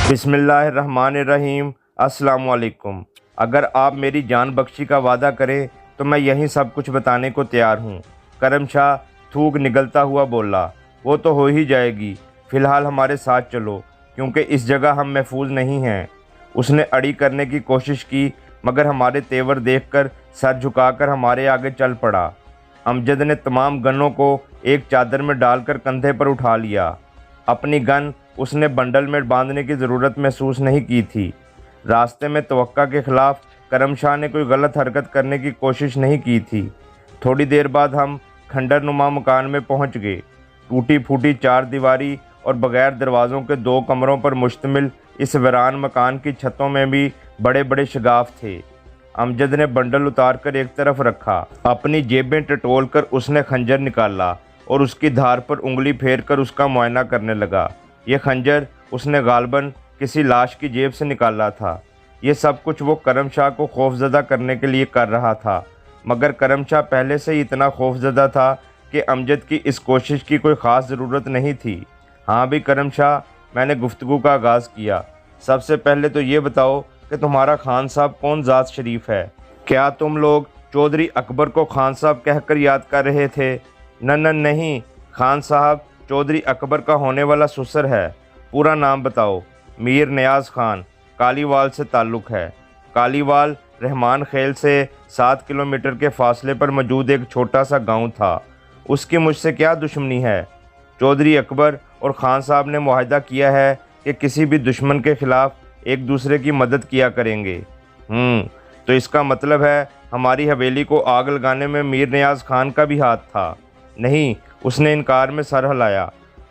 बिस्मिल्लाहिर्रहमानिर्रहीम। अस्सलाम वालेकुम। अगर आप मेरी जान बख्शी का वादा करें तो मैं यहीं सब कुछ बताने को तैयार हूँ। करम शाह थूक निगलता हुआ बोला, वो तो हो ही जाएगी, फ़िलहाल हमारे साथ चलो क्योंकि इस जगह हम महफूज नहीं हैं। उसने अड़ी करने की कोशिश की मगर हमारे तेवर देखकर सर झुकाकर हमारे आगे चल पड़ा। अमजद ने तमाम गनों को एक चादर में डालकर कंधे पर उठा लिया। अपनी गन उसने बंडल में बांधने की ज़रूरत महसूस नहीं की थी। रास्ते में तवक्का के ख़िलाफ़ करम शाह ने कोई गलत हरकत करने की कोशिश नहीं की थी। थोड़ी देर बाद हम खंडर नुमा मकान में पहुंच गए। टूटी फूटी चार दीवारी और बग़ैर दरवाज़ों के दो कमरों पर मुश्तमिल इस वीरान मकान की छतों में भी बड़े बड़े शगाफ थे। अमजद ने बंडल उतार कर एक तरफ रखा। अपनी जेबें टटोल कर उसने खंजर निकाला और उसकी धार पर उंगली फेर कर उसका मुआयना करने लगा। ये खंजर उसने गालबन किसी लाश की जेब से निकाला था। ये सब कुछ वो करम शाह को खौफजदा करने के लिए कर रहा था, मगर करम शाह पहले से ही इतना खौफजदा था कि अमजद की इस कोशिश की कोई ख़ास ज़रूरत नहीं थी। हाँ भी करम शाह, मैंने गुफ्तगू का आगाज़ किया। सबसे पहले तो ये बताओ कि तुम्हारा खान साहब कौन ज़ात शरीफ है? क्या तुम लोग चौधरी अकबर को खान साहब कहकर याद कर रहे थे? नहीं, खान साहब चौधरी अकबर का होने वाला ससुर है। पूरा नाम बताओ। मीर नियाज़ खान, कालीवाल से ताल्लुक़ है। कालीवाल रहमान खेल से 7 किलोमीटर के फासले पर मौजूद एक छोटा सा गांव था। उसकी मुझसे क्या दुश्मनी है? चौधरी अकबर और खान साहब ने मुआहदा किया है कि किसी भी दुश्मन के ख़िलाफ़ एक दूसरे की मदद किया करेंगे। तो इसका मतलब है हमारी हवेली को आग लगाने में मीर नियाज़ खान का भी हाथ था? नहीं, उसने इनकार में सर हिलाया।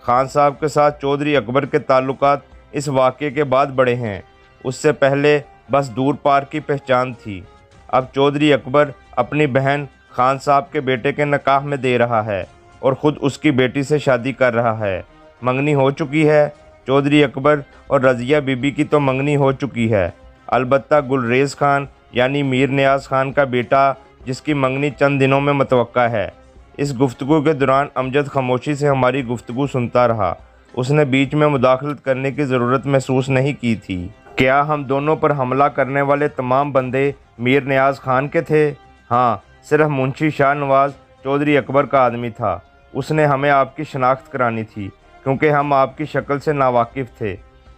खान साहब के साथ चौधरी अकबर के ताल्लुकात इस वाक़े के बाद बढ़े हैं। उससे पहले बस दूर पार की पहचान थी। अब चौधरी अकबर अपनी बहन खान साहब के बेटे के निकाह में दे रहा है और ख़ुद उसकी बेटी से शादी कर रहा है। मंगनी हो चुकी है। चौधरी अकबर और रज़िया बीबी की तो मंगनी हो चुकी है। अलबत्ता गुलरेज़ खान यानी मीर नियाज़ खान का बेटा, जिसकी मंगनी चंद दिनों में मतवक्का है। इस गुफ्तगू के दौरान अमजद खामोशी से हमारी गुफ्तगू सुनता रहा। उसने बीच में मुदाखलत करने की ज़रूरत महसूस नहीं की थी। क्या हम दोनों पर हमला करने वाले तमाम बंदे मीर नियाज़ खान के थे? हाँ, सिर्फ मुंशी शाह नवाज़ चौधरी अकबर का आदमी था। उसने हमें आपकी शनाख्त करानी थी क्योंकि हम आपकी शक्ल से नावाकिफ़ थे।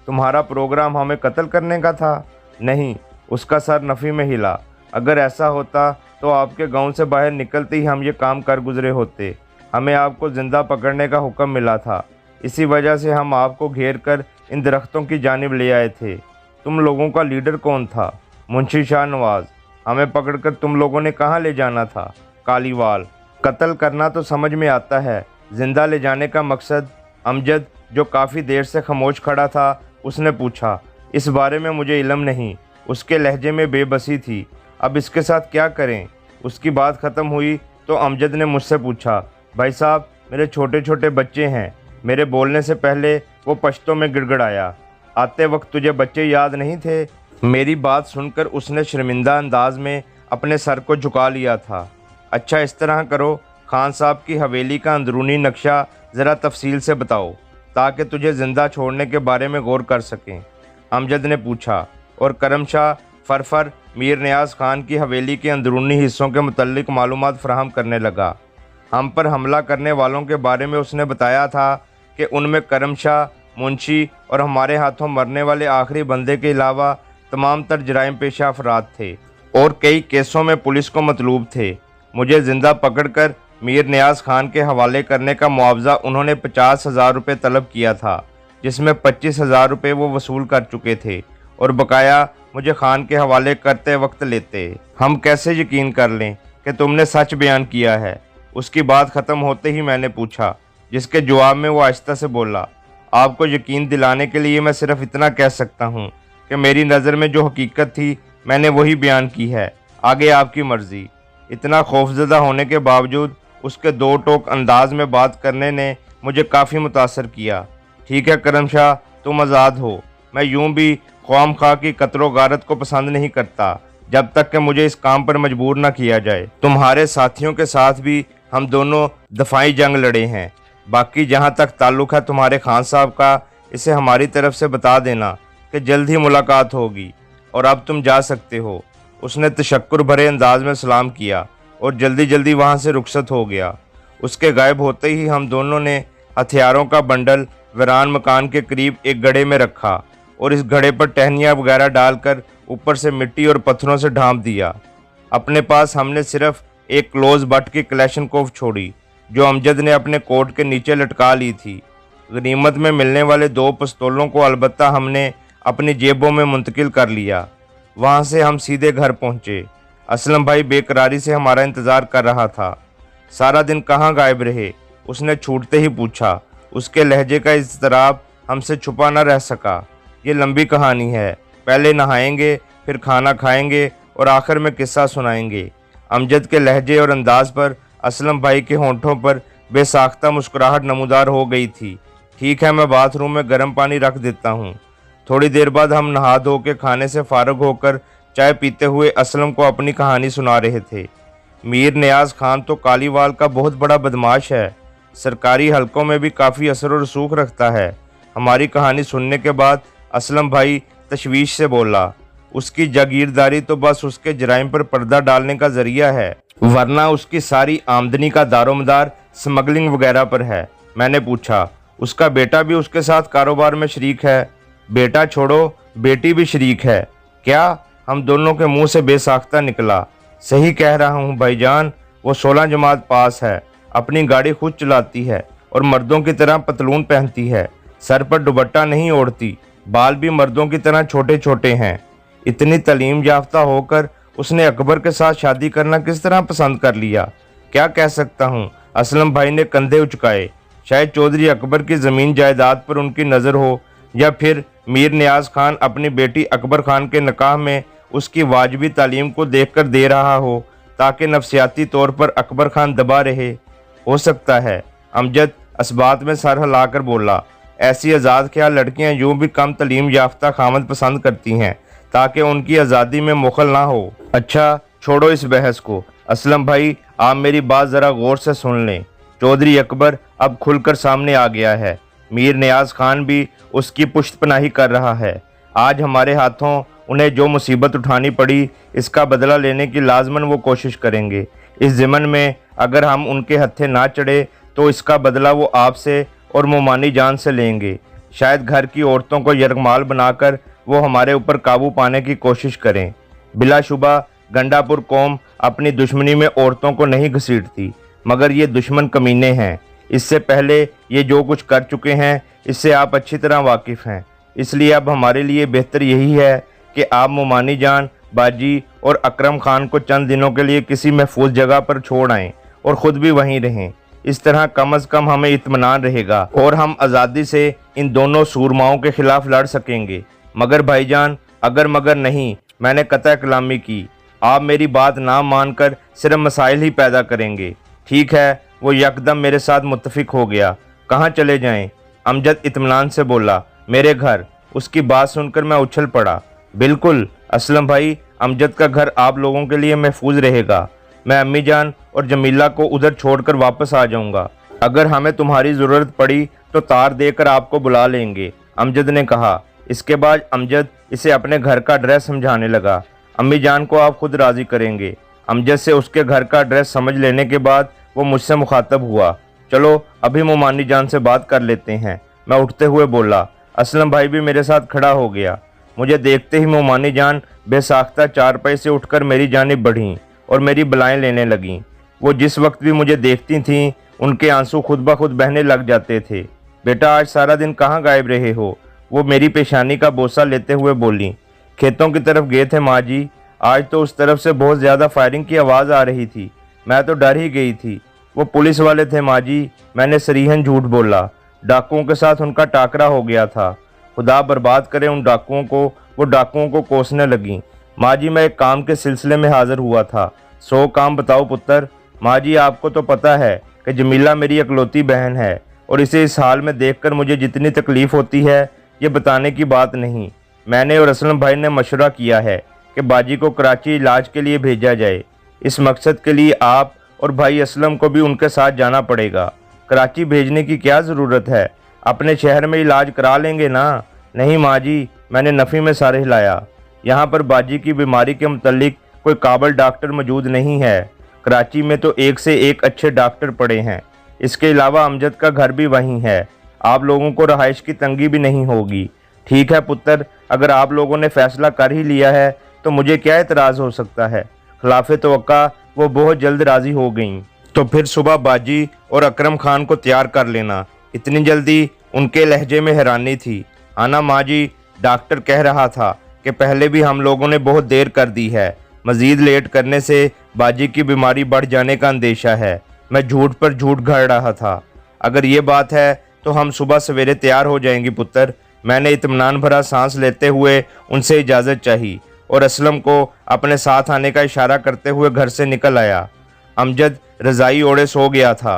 तुम्हारा प्रोग्राम हमें कत्ल करने का था? नहीं, उसका सर नफ़ी में हिला। अगर ऐसा होता तो आपके गांव से बाहर निकलते ही हम ये काम कर गुजरे होते। हमें आपको ज़िंदा पकड़ने का हुक्म मिला था, इसी वजह से हम आपको घेर कर इन दरख्तों की जानिब ले आए थे। तुम लोगों का लीडर कौन था? मुंशी शाह नवाज़। हमें पकड़कर तुम लोगों ने कहाँ ले जाना था? कालीवाल। कत्ल करना तो समझ में आता है, ज़िंदा ले जाने का मकसद? अमजद, जो काफ़ी देर से खामोश खड़ा था, उसने पूछा। इस बारे में मुझे इल्म नहीं। उसके लहजे में बेबसी थी। अब इसके साथ क्या करें? उसकी बात ख़त्म हुई तो अमजद ने मुझसे पूछा, भाई साहब, मेरे छोटे छोटे बच्चे हैं। मेरे बोलने से पहले वो पश्तो में गिड़गिड़ाया, आते वक्त तुझे बच्चे याद नहीं थे? मेरी बात सुनकर उसने शर्मिंदा अंदाज में अपने सर को झुका लिया था। अच्छा, इस तरह करो, खान साहब की हवेली का अंदरूनी नक्शा ज़रा तफसील से बताओ ताकि तुझे ज़िंदा छोड़ने के बारे में गौर कर सकें। अमजद ने पूछा और करम शाह फरफर मीर नियाज़ खान की हवेली के अंदरूनी हिस्सों के मुतल्लिक मालूमात फ़राहम करने लगा। हम पर हमला करने वालों के बारे में उसने बताया था कि उनमें करम शाह, मुंशी और हमारे हाथों मरने वाले आखिरी बंदे के अलावा तमाम तर जराइम पेशा अफराद थे और कई केसों में पुलिस को मतलूब थे। मुझे ज़िंदा पकड़कर मीर नियाज़ खान के हवाले करने का मुआवजा उन्होंने 50,000 रुपये तलब किया था, जिसमें 25,000 रुपये वो वसूल कर चुके थे और बकाया मुझे खान के हवाले करते वक्त लेते। हम कैसे यकीन कर लें कि तुमने सच बयान किया है? उसकी बात ख़त्म होते ही मैंने पूछा, जिसके जवाब में वो आहिस्ता से बोला, आपको यकीन दिलाने के लिए मैं सिर्फ इतना कह सकता हूँ कि मेरी नज़र में जो हकीकत थी मैंने वही बयान की है, आगे आपकी मर्ज़ी। इतना खौफजदा होने के बावजूद उसके दो टोक अंदाज में बात करने ने मुझे काफ़ी मुतासर किया। ठीक है करम शाह, तुम आज़ाद हो। मैं यूं भी ख्वाम खा की कत्लो गारत को पसंद नहीं करता जब तक कि मुझे इस काम पर मजबूर न किया जाए। तुम्हारे साथियों के साथ भी हम दोनों दफाई जंग लड़े हैं। बाकी जहाँ तक ताल्लुक़ है तुम्हारे खान साहब का, इसे हमारी तरफ से बता देना कि जल्द ही मुलाकात होगी और अब तुम जा सकते हो। उसने तशक्कुर भरे अंदाज में सलाम किया और जल्दी जल्दी वहाँ से रुखसत हो गया। उसके गायब होते ही हम दोनों ने हथियारों का बंडल वीरान मकान के करीब एक गड्ढे में रखा और इस गड्ढे पर टहनियाँ वगैरह डालकर ऊपर से मिट्टी और पत्थरों से ढांप दिया। अपने पास हमने सिर्फ एक क्लोज बट की क्लैशनकोफ छोड़ी जो अमजद ने अपने कोट के नीचे लटका ली थी। गनीमत में मिलने वाले 2 पिस्तौलों को अलबत्ता हमने अपनी जेबों में मुंतकिल कर लिया। वहाँ से हम सीधे घर पहुँचे। असलम भाई बेकरारी से हमारा इंतज़ार कर रहा था। सारा दिन कहाँ गायब रहे, उसने छूटते ही पूछा। उसके लहजे का इज़्तिराब हमसे छुपा न रह सका। ये लंबी कहानी है, पहले नहाएंगे, फिर खाना खाएंगे और आखिर में किस्सा सुनाएंगे। अमजद के लहजे और अंदाज पर असलम भाई के होंठों पर बेसाख्ता मुस्कुराहट नमूदार हो गई थी। ठीक है, मैं बाथरूम में गर्म पानी रख देता हूँ। थोड़ी देर बाद हम नहा धो के खाने से फारग होकर चाय पीते हुए असलम को अपनी कहानी सुना रहे थे। मीर नियाज़ खान तो कालीवाल का बहुत बड़ा बदमाश है, सरकारी हलकों में भी काफ़ी असर और रसूख रखता है। हमारी कहानी सुनने के बाद असलम भाई तशवीश से बोला, उसकी जागीरदारी तो बस उसके जराइम पर पर्दा डालने का जरिया है, वरना उसकी सारी आमदनी का दारोमदार स्मगलिंग वगैरह पर है। मैंने पूछा, उसका बेटा भी उसके साथ कारोबार में शरीक है? बेटा छोड़ो, बेटी भी शरीक है क्या? हम दोनों के मुंह से बेसाख्ता निकला। सही कह रहा हूँ भाईजान, वो 16 जमात पास है, अपनी गाड़ी खुद चलाती है और मर्दों की तरह पतलून पहनती है, सर पर दुपट्टा नहीं ओढ़ती, बाल भी मर्दों की तरह छोटे छोटे हैं। इतनी तालीम याफ्ता होकर उसने अकबर के साथ शादी करना किस तरह पसंद कर लिया? क्या कह सकता हूँ? असलम भाई ने कंधे उचकाए। शायद चौधरी अकबर की ज़मीन जायदाद पर उनकी नज़र हो, या फिर मीर नियाज़ खान अपनी बेटी अकबर खान के निकाह में उसकी वाजबी तालीम को देखकर दे रहा हो ताकि नफसियाती तौर पर अकबर खान दबा रहे। हो सकता है। अमजद असबात में सर हिलाकर बोला, ऐसी आज़ाद ख्याल लड़कियां यूं भी कम तालीम याफ्ता खामद पसंद करती हैं ताकि उनकी आज़ादी में मुखल ना हो। अच्छा छोड़ो इस बहस को। असलम भाई, आप मेरी बात ज़रा गौर से सुन लें। चौधरी अकबर अब खुलकर सामने आ गया है। मीर नियाज़ खान भी उसकी पुश्तपनाही कर रहा है। आज हमारे हाथों उन्हें जो मुसीबत उठानी पड़ी, इसका बदला लेने की लाजमन वो कोशिश करेंगे। इस ज़िमन में अगर हम उनके हत्थे ना चढ़े तो इसका बदला वो आपसे और मोमानी जान से लेंगे। शायद घर की औरतों को यरगमाल बनाकर वो हमारे ऊपर काबू पाने की कोशिश करें। बिलाशुबा गंडापुर कौम अपनी दुश्मनी में औरतों को नहीं घसीटती, मगर ये दुश्मन कमीने हैं। इससे पहले ये जो कुछ कर चुके हैं इससे आप अच्छी तरह वाकिफ़ हैं। इसलिए अब हमारे लिए बेहतर यही है कि आप मोमानी जान, बाजी और अकरम खान को चंद दिनों के लिए किसी महफूज जगह पर छोड़ आएं और ख़ुद भी वहीं रहें। इस तरह कम अज़ कम हमें इत्मीनान रहेगा और हम आज़ादी से इन दोनों सूरमाओं के खिलाफ लड़ सकेंगे। मगर भाईजान, अगर मगर नहीं, मैंने कतई कलामी की। आप मेरी बात ना मानकर सिर्फ मसाइल ही पैदा करेंगे। ठीक है, वो यकदम मेरे साथ मुत्तफिक हो गया। कहाँ चले जाएं? अमजद इत्मीनान से बोला, मेरे घर। उसकी बात सुनकर मैं उछल पड़ा। बिल्कुल असलम भाई, अमजद का घर आप लोगों के लिए महफूज रहेगा। मैं अम्मी जान और जमीला को उधर छोड़कर वापस आ जाऊंगा। अगर हमें तुम्हारी ज़रूरत पड़ी तो तार देकर आपको बुला लेंगे, अमजद ने कहा। इसके बाद अमजद इसे अपने घर का एड्रेस समझाने लगा। अम्मी जान को आप खुद राज़ी करेंगे। अमजद से उसके घर का एड्रेस समझ लेने के बाद वो मुझसे मुखातब हुआ। चलो अभी मोमानी जान से बात कर लेते हैं, मैं उठते हुए बोला। असलम भाई भी मेरे साथ खड़ा हो गया। मुझे देखते ही मोमानी जान बेसाख्ता चारपाई से उठकर मेरी जानिब बढ़ीं और मेरी बलाएं लेने लगीं। वो जिस वक्त भी मुझे देखती थीं उनके आंसू खुद ब खुद बहने लग जाते थे। बेटा, आज सारा दिन कहाँ गायब रहे हो? वो मेरी पेशानी का बोसा लेते हुए बोली। खेतों की तरफ गए थे माँ जी। आज तो उस तरफ से बहुत ज़्यादा फायरिंग की आवाज़ आ रही थी, मैं तो डर ही गई थी। वो पुलिस वाले थे माँ जी, मैंने सरीहन झूठ बोला। डाकुओं के साथ उनका टाकरा हो गया था। खुदा बर्बाद करे उन डाकुओं को। वो डाकुओं को कोसने लगी। माँ जी, मैं एक काम के सिलसिले में हाजिर हुआ था। 100 काम बताओ पुत्र। माँ जी, आपको तो पता है कि जमीला मेरी इकलौती बहन है और इसे इस हाल में देखकर मुझे जितनी तकलीफ़ होती है ये बताने की बात नहीं। मैंने और असलम भाई ने मशवरा किया है कि बाजी को कराची इलाज के लिए भेजा जाए। इस मकसद के लिए आप और भाई असलम को भी उनके साथ जाना पड़ेगा। कराची भेजने की क्या ज़रूरत है? अपने शहर में इलाज करा लेंगे ना? नहीं माँ जी, मैंने नफ़ी में सर हिलाया। यहाँ पर बाजी की बीमारी के मुतल्लिक कोई काबिल डॉक्टर मौजूद नहीं है। कराची में तो एक से एक अच्छे डॉक्टर पड़े हैं। इसके अलावा अमजद का घर भी वहीं है। आप लोगों को रहाइश की तंगी भी नहीं होगी। ठीक है पुत्र, अगर आप लोगों ने फैसला कर ही लिया है तो मुझे क्या एतराज़ हो सकता है। खिलाफ तवक्का वो बहुत जल्द राज़ी हो गईं। तो फिर सुबह बाजी और अकरम खान को तैयार कर लेना। इतनी जल्दी? उनके लहजे में हैरानी थी। आना माँ जी, डॉक्टर कह रहा था कि पहले भी हम लोगों ने बहुत देर कर दी है। मज़ीद लेट करने से बाजी की बीमारी बढ़ जाने का अंदेशा है। मैं झूठ पर झूठ गढ़ रहा था। अगर ये बात है तो हम सुबह सवेरे तैयार हो जाएंगे पुत्र। मैंने इत्मीनान भरा सांस लेते हुए उनसे इजाज़त चाही और असलम को अपने साथ आने का इशारा करते हुए घर से निकल आया। अमजद रज़ाई ओढ़े सो गया था।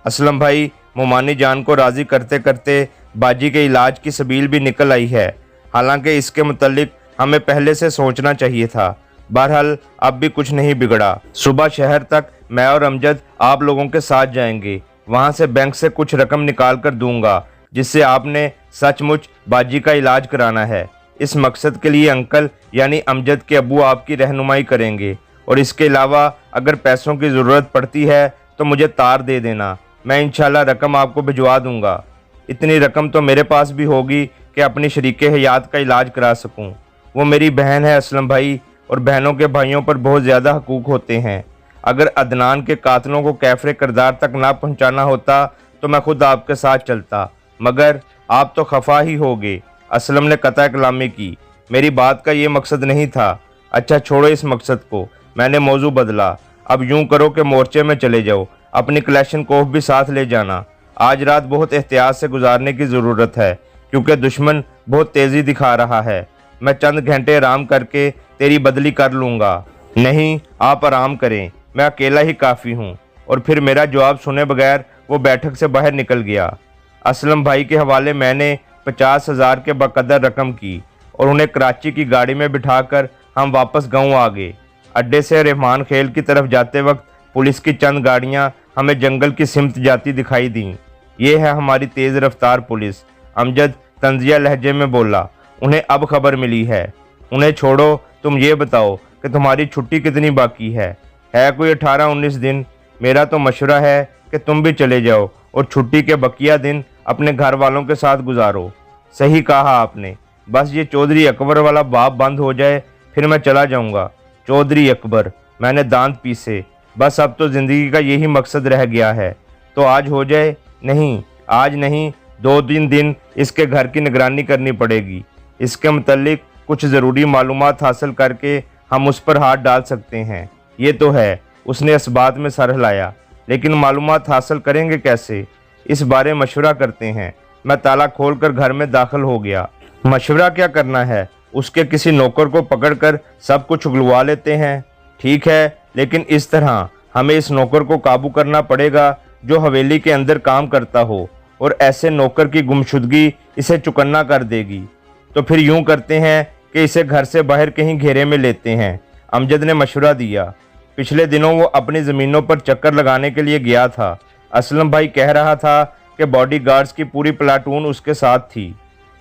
असलम भाई, मोमानी जान को राज़ी करते करते बाजी के इलाज की सबील भी निकल आई है। हालांकि इसके मुतल्लिक हमें पहले से सोचना चाहिए था। बहरहाल अब भी कुछ नहीं बिगड़ा। सुबह शहर तक मैं और अमजद आप लोगों के साथ जाएंगे। वहां से बैंक से कुछ रकम निकाल कर दूंगा जिससे आपने सचमुच बाजी का इलाज कराना है। इस मकसद के लिए अंकल यानी अमजद के अब्बू आपकी रहनुमाई करेंगे और इसके अलावा अगर पैसों की ज़रूरत पड़ती है तो मुझे तार दे देना। मैं इंशाल्लाह रकम आपको भिजवा दूंगा। इतनी रकम तो मेरे पास भी होगी कि अपनी शरीके हयात का इलाज करा सकूं। वो मेरी बहन है असलम भाई, और बहनों के भाइयों पर बहुत ज़्यादा हकूक़ होते हैं। अगर अदनान के कातलों को कैफरे किरदार तक ना पहुंचाना होता तो मैं खुद आपके साथ चलता, मगर आप तो खफा ही होगे। असलम ने कतई कलामी की। मेरी बात का ये मकसद नहीं था। अच्छा छोड़ो इस मकसद को, मैंने मौजू बदला। अब यूं करो कि मोर्चे में चले जाओ। अपनी कलेशनकोफ भी साथ ले जाना। आज रात बहुत एहतियात से गुजारने की ज़रूरत है क्योंकि दुश्मन बहुत तेज़ी दिखा रहा है। मैं चंद घंटे आराम करके तेरी बदली कर लूँगा। नहीं, आप आराम करें, मैं अकेला ही काफ़ी हूँ। और फिर मेरा जवाब सुने बगैर वो बैठक से बाहर निकल गया। असलम भाई के हवाले मैंने 50,000 के बकदर रकम की और उन्हें कराची की गाड़ी में बिठाकर हम वापस गाँव आ गए। अड्डे से रहमान खेल की तरफ जाते वक्त पुलिस की चंद गाड़ियाँ हमें जंगल की सिमत जाती दिखाई दीं। ये है हमारी तेज़ रफ्तार पुलिस। अमजद तंजिया लहजे में बोला। उन्हें अब खबर मिली है। उन्हें छोड़ो, तुम ये बताओ कि तुम्हारी छुट्टी कितनी बाकी है कोई 18-19 दिन? मेरा तो मशवरा है कि तुम भी चले जाओ और छुट्टी के बकिया दिन अपने घर वालों के साथ गुजारो। सही कहा आपने, बस ये चौधरी अकबर वाला बाप बंद हो जाए फिर मैं चला जाऊंगा। चौधरी अकबर, मैंने दांत पीसे। बस अब तो ज़िंदगी का यही मकसद रह गया है। तो आज हो जाए? नहीं, आज नहीं, 2-3 दिन इसके घर की निगरानी करनी पड़ेगी। इसके मुतल्लिक कुछ ज़रूरी मालूमात हासिल करके हम उस पर हाथ डाल सकते हैं। ये तो है। उसने इस बात में सर हिलाया। लेकिन मालूमात हासिल करेंगे कैसे? इस बारे मशवरा करते हैं। मैं ताला खोलकर घर में दाखिल हो गया। मशवरा क्या करना है? उसके किसी नौकर को पकड़कर सब कुछ उगलवा लेते हैं। ठीक है, लेकिन इस तरह हमें इस नौकर को काबू करना पड़ेगा जो हवेली के अंदर काम करता हो, और ऐसे नौकर की गुमशुदगी इसे चुकन्ना कर देगी। तो फिर यूं करते हैं कि इसे घर से बाहर कहीं घेरे में लेते हैं। अमजद ने मशवरा दिया। पिछले दिनों वो अपनी ज़मीनों पर चक्कर लगाने के लिए गया था। असलम भाई कह रहा था कि बॉडीगार्ड्स की पूरी प्लाटून उसके साथ थी।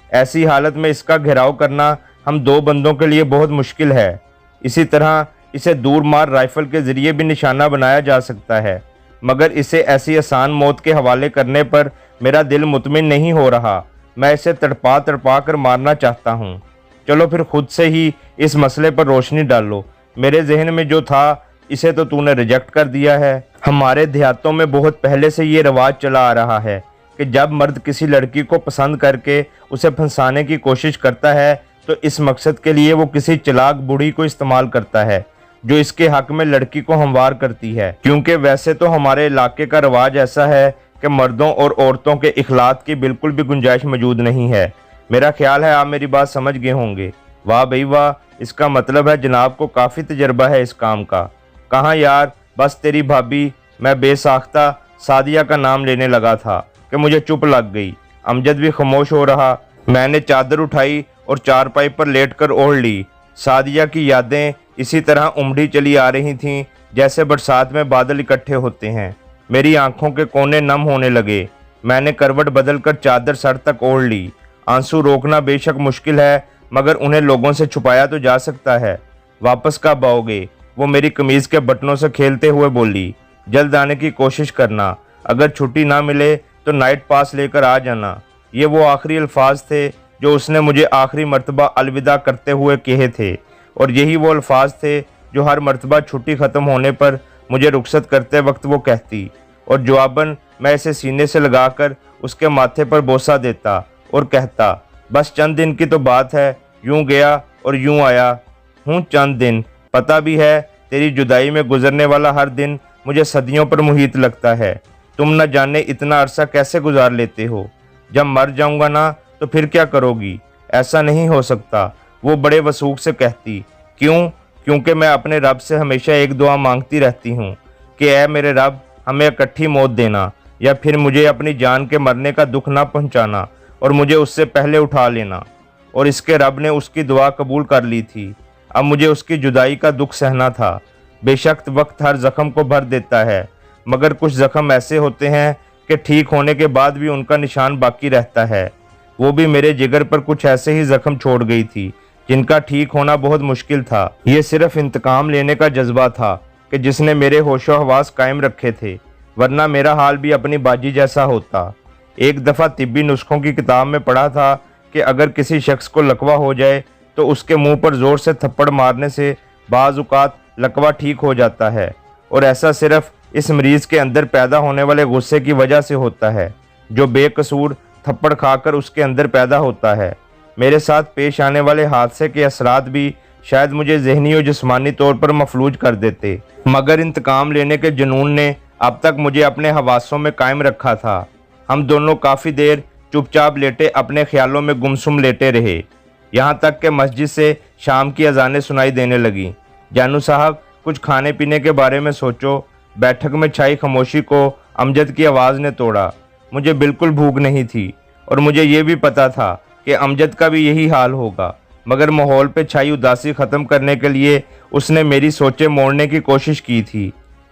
ऐसी हालत में इसका घेराव करना हम 2 बंदों के लिए बहुत मुश्किल है। इसी तरह इसे दूर मार राइफल के ज़रिए भी निशाना बनाया जा सकता है, मगर इसे ऐसी आसान मौत के हवाले करने पर मेरा दिल मुतमिन नहीं हो रहा। मैं इसे तड़पा तड़पा कर मारना चाहता हूँ। चलो फिर खुद से ही इस मसले पर रोशनी डालो। मेरे जहन में जो था इसे तो तूने रिजेक्ट कर दिया है। हमारे देहातों में बहुत पहले से ये रवाज चला आ रहा है कि जब मर्द किसी लड़की को पसंद करके उसे फंसाने की कोशिश करता है तो इस मकसद के लिए वो किसी चालाक बूढ़ी को इस्तेमाल करता है जो इसके हक में लड़की को हमवार करती है। क्योंकि वैसे तो हमारे इलाके का रवाज ऐसा है कि मर्दों और औरतों के इखलात की बिल्कुल भी गुंजाइश मौजूद नहीं है। मेरा ख्याल है आप मेरी बात समझ गए होंगे। वाह भाई वाह, इसका मतलब है जनाब को काफ़ी तजर्बा है इस काम का। कहाँ यार, बस तेरी भाभी। मैं बेसाख्ता सादिया का नाम लेने लगा था कि मुझे चुप लग गई। अमजद भी खामोश हो रहा। मैंने चादर उठाई और चारपाई पर लेटकर ओढ़ ली। सादिया की यादें इसी तरह उमड़ी चली आ रही थीं जैसे बरसात में बादल इकट्ठे होते हैं। मेरी आंखों के कोने नम होने लगे। मैंने करवट बदलकर चादर सर तक ओढ़ ली। आंसू रोकना बेशक मुश्किल है, मगर उन्हें लोगों से छुपाया तो जा सकता है। वापस कब आओगे? वो मेरी कमीज़ के बटनों से खेलते हुए बोली। जल्द आने की कोशिश करना, अगर छुट्टी ना मिले तो नाइट पास लेकर आ जाना। ये वो आखिरी अल्फाज थे जो उसने मुझे आखिरी मर्तबा अलविदा करते हुए कहे थे, और यही वो अल्फाज थे जो हर मर्तबा छुट्टी ख़त्म होने पर मुझे रुखसत करते वक्त वो कहती, और जवाबन मैं इसे सीने से लगाकर उसके माथे पर बोसा देता और कहता, बस चंद दिन की तो बात है, यूं गया और यूं आया हूँ चंद दिन। पता भी है तेरी जुदाई में गुजरने वाला हर दिन मुझे सदियों पर मुहित लगता है। तुम न जाने इतना अरसा कैसे गुजार लेते हो। जब मर जाऊंगा ना तो फिर क्या करोगी? ऐसा नहीं हो सकता, वो बड़े वसूख से कहती। क्यों? क्योंकि मैं अपने रब से हमेशा एक दुआ मांगती रहती हूँ कि ऐ मेरे रब, हमें इकट्ठी मौत देना, या फिर मुझे अपनी जान के मरने का दुख ना पहुँचाना और मुझे उससे पहले उठा लेना। और इसके रब ने उसकी दुआ कबूल कर ली थी। अब मुझे उसकी जुदाई का दुख सहना था। बेशक वक्त हर जख्म को भर देता है, मगर कुछ जख्म ऐसे होते हैं कि ठीक होने के बाद भी उनका निशान बाकी रहता है। वो भी मेरे जिगर पर कुछ ऐसे ही जख्म छोड़ गई थी जिनका ठीक होना बहुत मुश्किल था। ये सिर्फ इंतकाम लेने का जज्बा था कि जिसने मेरे होशो हवास कायम रखे थे, वरना मेरा हाल भी अपनी बाजी जैसा होता। एक दफ़ा तिब्बी नुस्खों की किताब में पढ़ा था कि अगर किसी शख्स को लकवा हो जाए तो उसके मुंह पर ज़ोर से थप्पड़ मारने से बाज़ औक़ात लकवा ठीक हो जाता है, और ऐसा सिर्फ इस मरीज़ के अंदर पैदा होने वाले गुस्से की वजह से होता है जो बेकसूर थप्पड़ खाकर उसके अंदर पैदा होता है। मेरे साथ पेश आने वाले हादसे के असरात भी शायद मुझे ज़हनी और जिस्मानी तौर पर मफलूज कर देते, मगर इंतकाम लेने के जुनून ने अब तक मुझे अपने हवासों में कायम रखा था। हम दोनों काफ़ी देर चुपचाप लेटे अपने ख्यालों में गुमसुम लेटे रहे, यहाँ तक कि मस्जिद से शाम की अजानें सुनाई देने लगीं। जानू साहब, कुछ खाने पीने के बारे में सोचो। बैठक में छाई खामोशी को अमजद की आवाज़ ने तोड़ा। मुझे बिल्कुल भूख नहीं थी और मुझे ये भी पता था कि अमजद का भी यही हाल होगा, मगर माहौल पे छाई उदासी ख़त्म करने के लिए उसने मेरी सोचें मोड़ने की कोशिश की थी।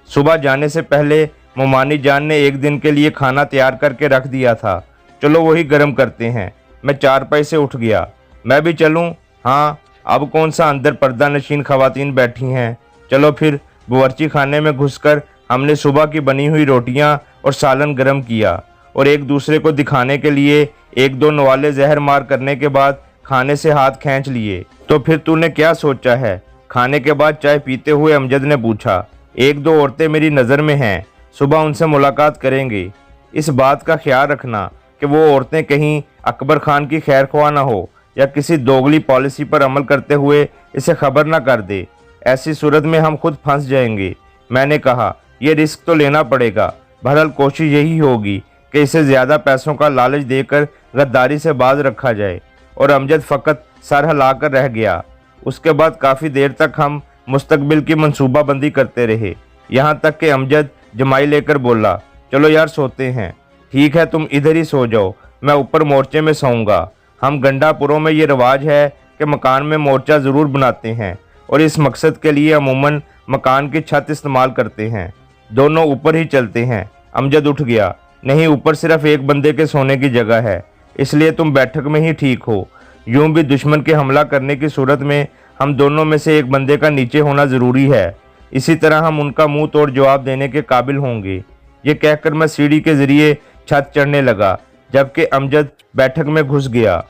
सुबह जाने से पहले मोमानी जान ने एक दिन के लिए खाना तैयार करके रख दिया था। चलो वही गर्म करते हैं। मैं चारपाई से उठ गया। मैं भी चलूं? हाँ, अब कौन सा अंदर पर्दा नशीन खवातीन बैठी हैं। चलो फिर। बावर्ची खाने में घुसकर हमने सुबह की बनी हुई रोटियां और सालन गर्म किया, और एक दूसरे को दिखाने के लिए एक दो नवाले जहर मार करने के बाद खाने से हाथ खींच लिए। तो फिर तूने क्या सोचा है? खाने के बाद चाय पीते हुए अमजद ने पूछा। एक दो औरतें मेरी नज़र में हैं, सुबह उनसे मुलाकात करेंगे। इस बात का ख्याल रखना कि वो औरतें कहीं अकबर खान की खैर ख्वाह ना हो या किसी दोगली पॉलिसी पर अमल करते हुए इसे खबर ना कर दे। ऐसी सूरत में हम खुद फंस जाएंगे। मैंने कहा, यह रिस्क तो लेना पड़ेगा। बहरहाल कोशिश यही होगी कि इसे ज़्यादा पैसों का लालच देकर गद्दारी से बाज रखा जाए। और अमजद फ़कत सर हिलाकर रह गया। उसके बाद काफ़ी देर तक हम मुस्तकबिल की मनसूबाबंदी करते रहे, यहाँ तक कि अमजद जमाई लेकर बोला, चलो यार सोते हैं। ठीक है, तुम इधर ही सो जाओ, मैं ऊपर मोर्चे में सोऊंगा। हम गंडापुरों में ये रिवाज है कि मकान में मोर्चा ज़रूर बनाते हैं, और इस मकसद के लिए अमूमन मकान की छत इस्तेमाल करते हैं। दोनों ऊपर ही चलते हैं। अमजद उठ गया। नहीं, ऊपर सिर्फ एक बंदे के सोने की जगह है, इसलिए तुम बैठक में ही ठीक हो। यूं भी दुश्मन के हमला करने की सूरत में हम दोनों में से एक बंदे का नीचे होना ज़रूरी है। इसी तरह हम उनका मुंह तोड़ जवाब देने के काबिल होंगे। ये कहकर मैं सीढ़ी के ज़रिए छत चढ़ने लगा, जबकि अमजद बैठक में घुस गया।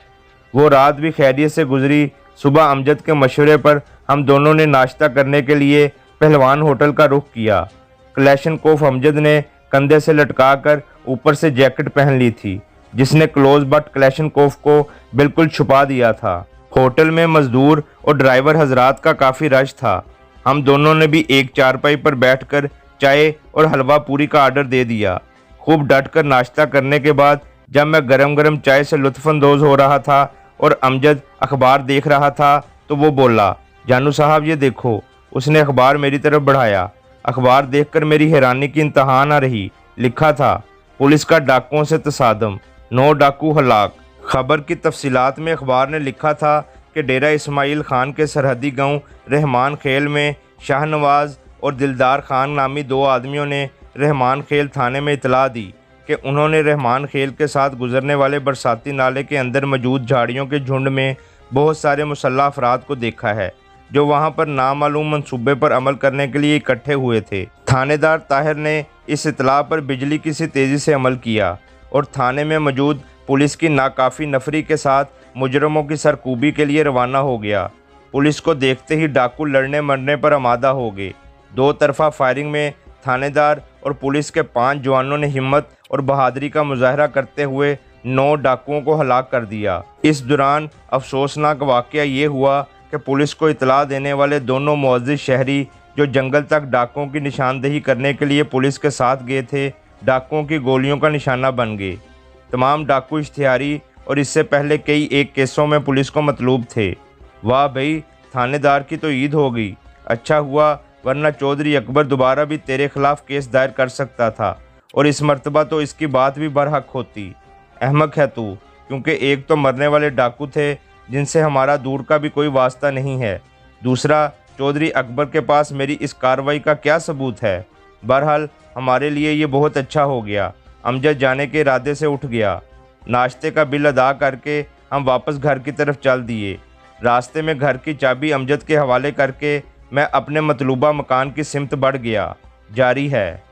वो रात भी खैरियत से गुजरी। सुबह अमजद के मशवरे पर हम दोनों ने नाश्ता करने के लिए पहलवान होटल का रुख किया। क्लैशनकोफ अमजद ने कंधे से लटका कर ऊपर से जैकेट पहन ली थी, जिसने क्लोज बट क्लैशनकोफ को बिल्कुल छुपा दिया था। होटल में मजदूर और ड्राइवर हजरात का काफ़ी रश था। हम दोनों ने भी एक चारपाई पर बैठकर चाय और हलवा पूरी का आर्डर दे दिया। खूब डट कर नाश्ता करने के बाद जब मैं गरम गरम चाय से लुत्फानंदोज हो रहा था और अमजद अखबार देख रहा था, तो वो बोला, जानू साहब ये देखो। उसने अखबार मेरी तरफ बढ़ाया। अखबार देखकर मेरी हैरानी की इंतहा न रही। लिखा था, पुलिस का डाकुओं से तसादम, 9 डाकू हलाक। खबर की तफसीलात में अखबार ने लिखा था कि डेरा इस्माइल खान के सरहदी गांव रहमान खेल में शाहनवाज और दिलदार खान नामी 2 आदमियों ने रहमान खेल थाने में इतला दी कि उन्होंने रहमान खेल के साथ गुजरने वाले बरसाती नाले के अंदर मौजूद झाड़ियों के झुंड में بہت سارے مسلح افراد کو دیکھا ہے جو وہاں پر نامعلوم منصوبے پر عمل کرنے کے لیے اکٹھے ہوئے تھے۔ تھانے دار طاہر نے اس اطلاع پر بجلی کی سی تیزی سے عمل کیا اور تھانے میں موجود پولیس کی ناکافی نفری کے ساتھ مجرموں کی سرکوبی کے لیے روانہ ہو گیا۔ پولیس کو دیکھتے ہی ڈاکو لڑنے مرنے پر آمادہ ہو گئے۔ دو طرفہ فائرنگ میں تھانے دار اور پولیس کے 5 جوانوں نے ہمت اور بہادری کا مظاہرہ کرتے ہوئے 9 ڈاکوؤں کو ہلاک کر دیا۔ اس دوران افسوسناک واقعہ یہ ہوا کہ پولیس کو اطلاع دینے والے دونوں معزز شہری جو جنگل تک ڈاکوؤں کی نشاندہی کرنے کے لیے پولیس کے ساتھ گئے تھے، ڈاکوؤں کی گولیوں کا نشانہ بن گئے۔ تمام ڈاکو اشتہاری اور اس سے پہلے کئی ایک کیسوں میں پولیس کو مطلوب تھے۔ واہ بھئی، تھانے دار کی تو عید ہو گئی۔ اچھا ہوا، ورنہ چودھری اکبر دوبارہ بھی تیرے خلاف کیس دائر کر سکتا تھا اور اس مرتبہ تو اس کی بات بھی برحق ہوتی۔ احمق ہے تو، کیونکہ ایک تو مرنے والے ڈاکو تھے جن سے ہمارا دور کا بھی کوئی واسطہ نہیں ہے، دوسرا چودھری اکبر کے پاس میری اس کارروائی کا کیا ثبوت ہے؟ بہرحال ہمارے لیے یہ بہت اچھا ہو گیا۔ امجد جانے کے ارادے سے اٹھ گیا۔ ناشتے کا بل ادا کر کے ہم واپس گھر کی طرف چل دیے۔ راستے میں گھر کی چابی امجد کے حوالے کر کے میں اپنے مطلوبہ مکان کی سمت بڑھ گیا۔ جاری ہے۔